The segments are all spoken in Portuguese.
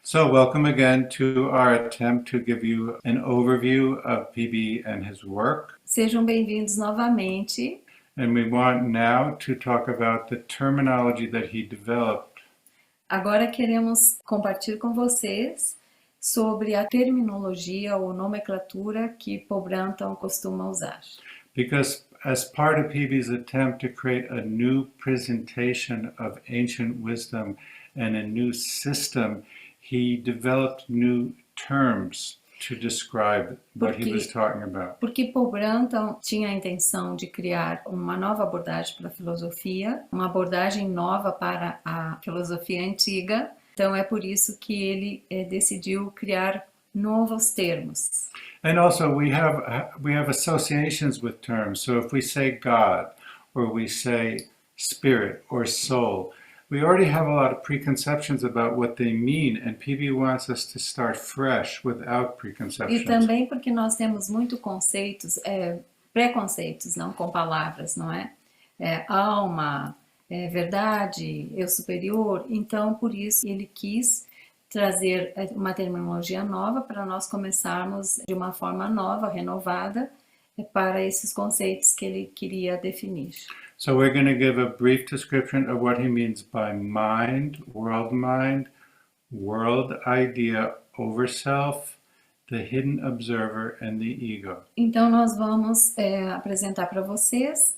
So welcome again to our attempt to give you an overview of PB and his work. Sejam bem-vindos novamente. And we want now to talk about the terminology that he developed. Agora queremos compartilhar com vocês sobre a terminologia ou nomenclatura que Paul BRUNTON costuma usar. Because as part of PB's attempt to create a new presentation of ancient wisdom and a new system, he developed new terms to describe what he was talking about. Porque Paul BRUNTON tinha a intenção de criar uma nova abordagem para a filosofia, uma abordagem nova para a filosofia antiga. Então é por isso que ele decidiu criar novos termos. And also we have associations with terms. So if we say God, or we say spirit or soul, we already have a lot of preconceptions about what they mean, and PB wants us to start fresh without preconceptions. E também porque nós temos muito conceitos, preconceitos, não com palavras, não é? Alma, verdade, eu superior. Então, por isso, ele quis trazer uma terminologia nova para nós começarmos de uma forma nova, renovada, para esses conceitos que ele queria definir. So we're going to give a brief description of what he means by mind, world idea, overself, the hidden observer, and the ego. Então nós vamos apresentar para vocês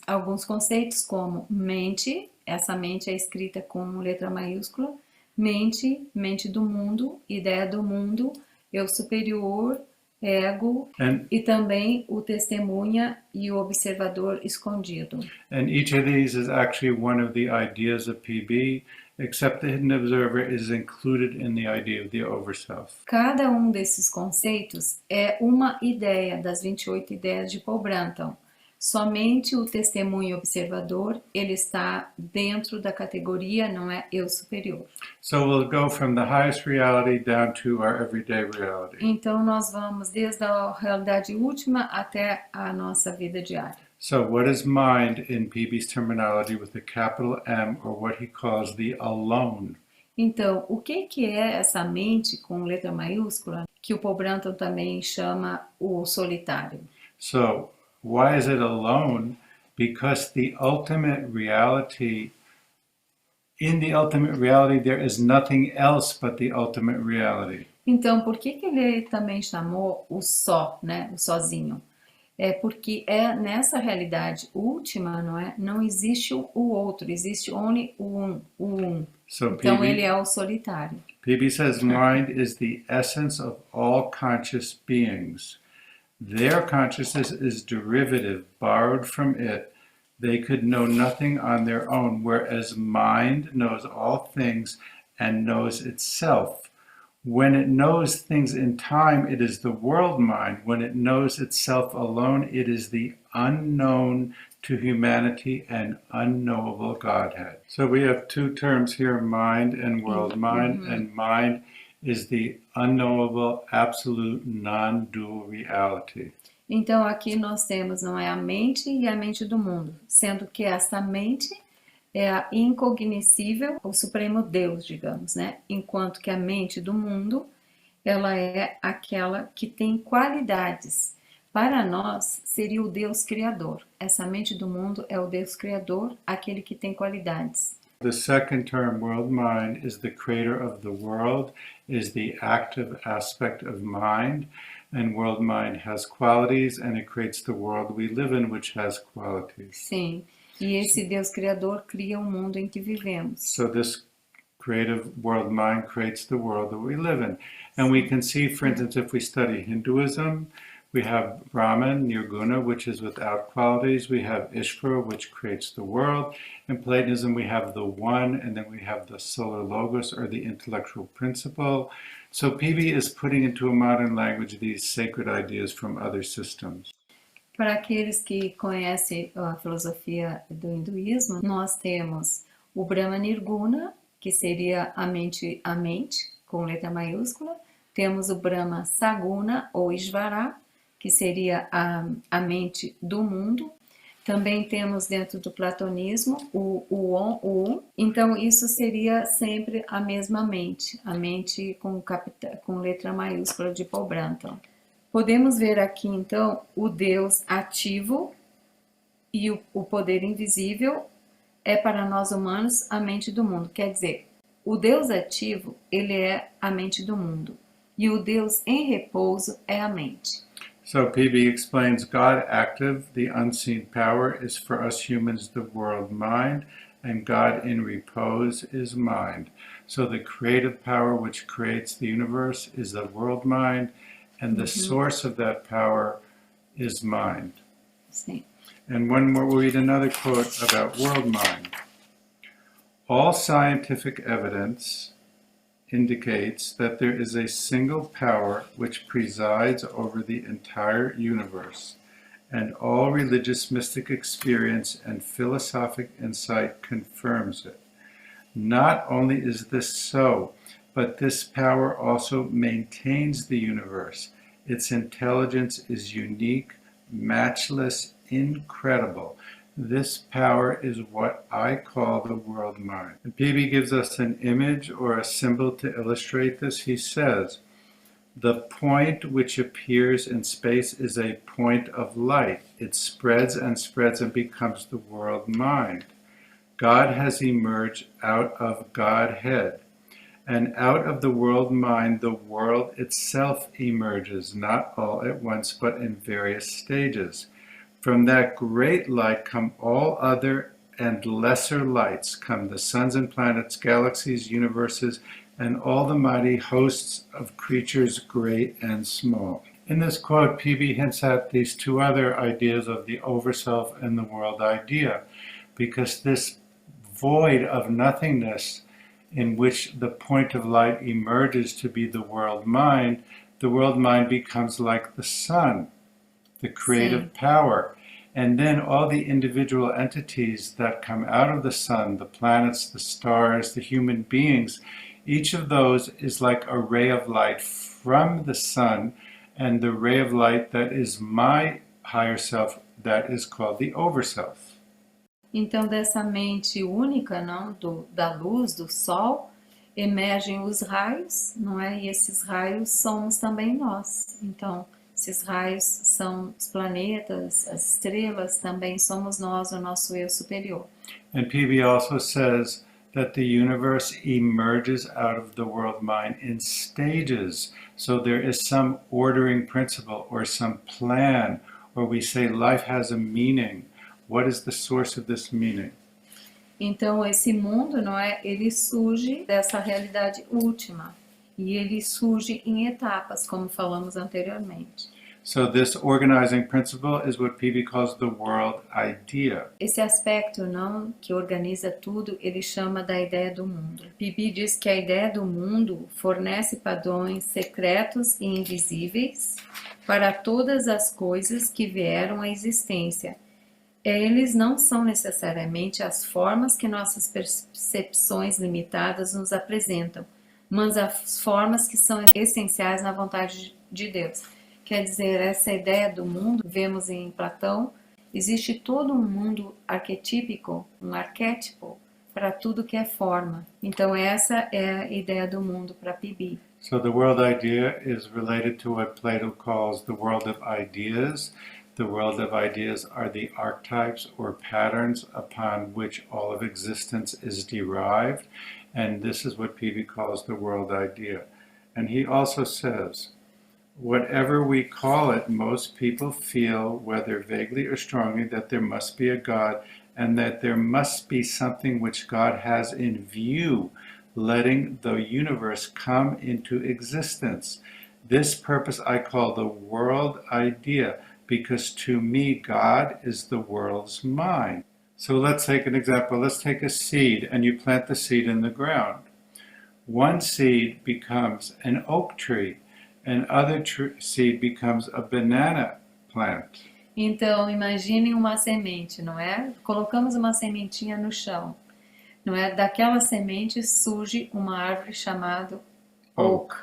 alguns conceitos como mente. Essa mente é escrita com letra maiúscula. Mente do mundo, ideia do mundo, eu superior, ego, e também o testemunha e o observador escondido. And each of these is actually one of the ideas of PB, except the hidden observer is included in the idea of the overself. Cada um desses conceitos é uma ideia das 28 ideias de Paul BRUNTON. Somente o testemunho observador, ele está dentro da categoria, não é eu superior. So we'll go from the highest reality down to our everyday reality. Então nós vamos desde a realidade última até a nossa vida diária. So what is mind in PB's terminology with a capital M, or what he calls the alone? Então, o que é essa mente com letra maiúscula, que o Paul BRUNTON também chama o solitário? So why is it alone? Because the ultimate reality, in the ultimate reality, there is nothing else but the ultimate reality. Então, por que ele também chamou o só, né? O sozinho? É porque nessa realidade última, não é? Não existe o outro, existe only o um. So Então, ele é o solitário. PB says mind is the essence of all conscious beings. Their consciousness is derivative, borrowed from it. They could know nothing on their own, whereas mind knows all things and knows itself. When it knows things in time, it is the world mind. When it knows itself alone, it is the unknown to humanity and unknowable Godhead. So we have two terms here, mind and world mind, and mind is the unknowable, absolute, non-dual reality. Então aqui nós temos, não é, a mente e a mente do mundo, sendo que essa mente é a incognoscível, o supremo Deus, digamos, né? Enquanto que a mente do mundo, ela é aquela que tem qualidades. Para nós, seria o Deus Criador. Essa mente do mundo é o Deus Criador, aquele que tem qualidades. The second term, world mind, is the creator of the world, is the active aspect of mind, and world mind has qualities, and it creates the world we live in, which has qualities. Sim, e esse Deus Criador cria o mundo em que vivemos. So this creative world mind creates the world that we live in. And we can see, for instance, if we study Hinduism, we have Brahman, Nirguna, which is without qualities. We have Ishvara, which creates the world. In Platonism, we have the One, and then we have the Solar Logos, or the intellectual principle. So PB is putting into a modern language these sacred ideas from other systems. Para aqueles que conhecem a filosofia do hinduísmo, nós temos o Brahma Nirguna, que seria a mente, com letra maiúscula. Temos o Brahma Saguna, ou Ishvara, que seria a mente do mundo. Também temos dentro do platonismo o um. Então, isso seria sempre a mesma mente, a mente com letra maiúscula de Paul Brunton. Podemos ver aqui, então, o Deus ativo e o poder invisível é para nós humanos a mente do mundo. Quer dizer, o Deus ativo, ele é a mente do mundo. E o Deus em repouso é a mente. So PB explains God active, the unseen power, is for us humans the world mind, and God in repose is mind. So the creative power which creates the universe is the world mind, and the source of that power is mind. Sim. And one more, we'll read another quote about world mind. All scientific evidence indicates that there is a single power which presides over the entire universe, and all religious mystic experience and philosophic insight confirms it. Not only is this so, but this power also maintains the universe. Its intelligence is unique, matchless, incredible. This power is what I call the world mind. And PB gives us an image or a symbol to illustrate this. He says, the point which appears in space is a point of light. It spreads and spreads and becomes the world mind. God has emerged out of Godhead. And out of the world mind, the world itself emerges, not all at once, but in various stages. From that great light come all other and lesser lights, come the suns and planets, galaxies, universes, and all the mighty hosts of creatures great and small. In this quote, PB hints at these two other ideas of the overself and the world idea, because this void of nothingness in which the point of light emerges to be the world mind becomes like the sun, the creative power. And then all the individual entities that come out of the sun, the planets, the stars, the human beings, each of those is like a ray of light from the sun, and the ray of light that is my higher self, that is called the overself. Então, dessa mente única, não, da luz, do sol, emergem os raios, não é? E esses raios somos também nós. Então, esses raios são os planetas, as estrelas, também somos nós, o nosso eu superior. And PB also says that the universe emerges out of the world mind in stages. So there is some ordering principle or some plan, or we say life has a meaning. What is the source of this meaning? Então, esse mundo, não é? Ele surge dessa realidade última. E ele surge em etapas, como falamos anteriormente. So this organizing principle is what PB calls the world idea. Esse aspecto, não, que organiza tudo, ele chama da ideia do mundo. PB diz que a ideia do mundo fornece padrões secretos e invisíveis para todas as coisas que vieram à existência. Eles não são necessariamente as formas que nossas percepções limitadas nos apresentam, mas as formas que são essenciais na vontade de Deus. Quer dizer, essa ideia do mundo, vemos em Platão, existe todo um mundo arquetípico, um arquétipo, para tudo que é forma. Então essa é a ideia do mundo para PB. So the world idea is related to what Plato calls the world of ideas. The world of ideas are the archetypes or patterns upon which all of existence is derived. And this is what PB calls the world idea. And he also says, whatever we call it, most people feel, whether vaguely or strongly, that there must be a God and that there must be something which God has in view, letting the universe come into existence. This purpose I call the world idea, because to me, God is the world's mind. So let's take an example. Let's take a seed, and you plant the seed in the ground. One seed becomes an oak tree. Another seed becomes a banana plant. Então, imaginem uma semente, não é? Colocamos uma sementinha no chão, não é? Daquela semente surge uma árvore chamada oak.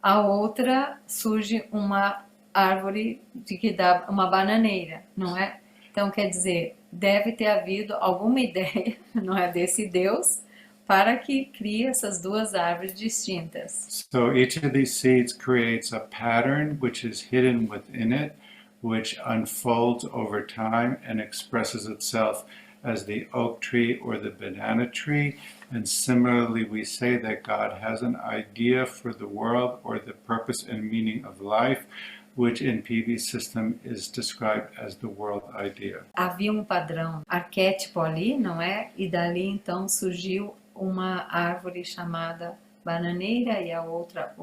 A outra surge uma árvore que dá uma bananeira, não é? Então, quer dizer, deve ter havido alguma ideia, não é, desse Deus, para que crie essas duas árvores distintas. So each of these seeds creates a pattern which is hidden within it, which unfolds over time and expresses itself as the oak tree or the banana tree. And similarly, we say that God has an idea for the world or the purpose and meaning of life, which in PV's system is described as the world idea. Havia um padrão arquétipo ali, não é? E dali então surgiu uma árvore chamada bananeira e a outra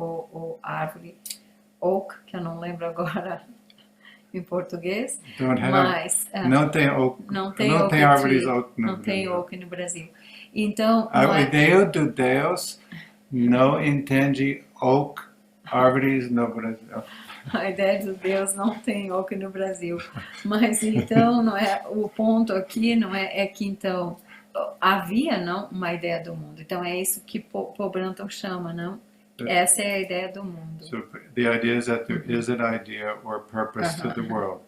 árvore oak, que eu não lembro agora em português, Don't have, mas não tem oak, não tem não oak tem árvores tree, oak no não tem Brasil. oak no Brasil. Então, A não é, ideia do Deus não entende oak, árvores no Brasil. a ideia de Deus não tem oak no Brasil. Mas então, não é, o ponto aqui não é, é que então havia não uma ideia do mundo. Então é isso que Paul Brunton chama, não? Essa é a ideia do mundo. So the idea is that there is an idea or purpose to the world.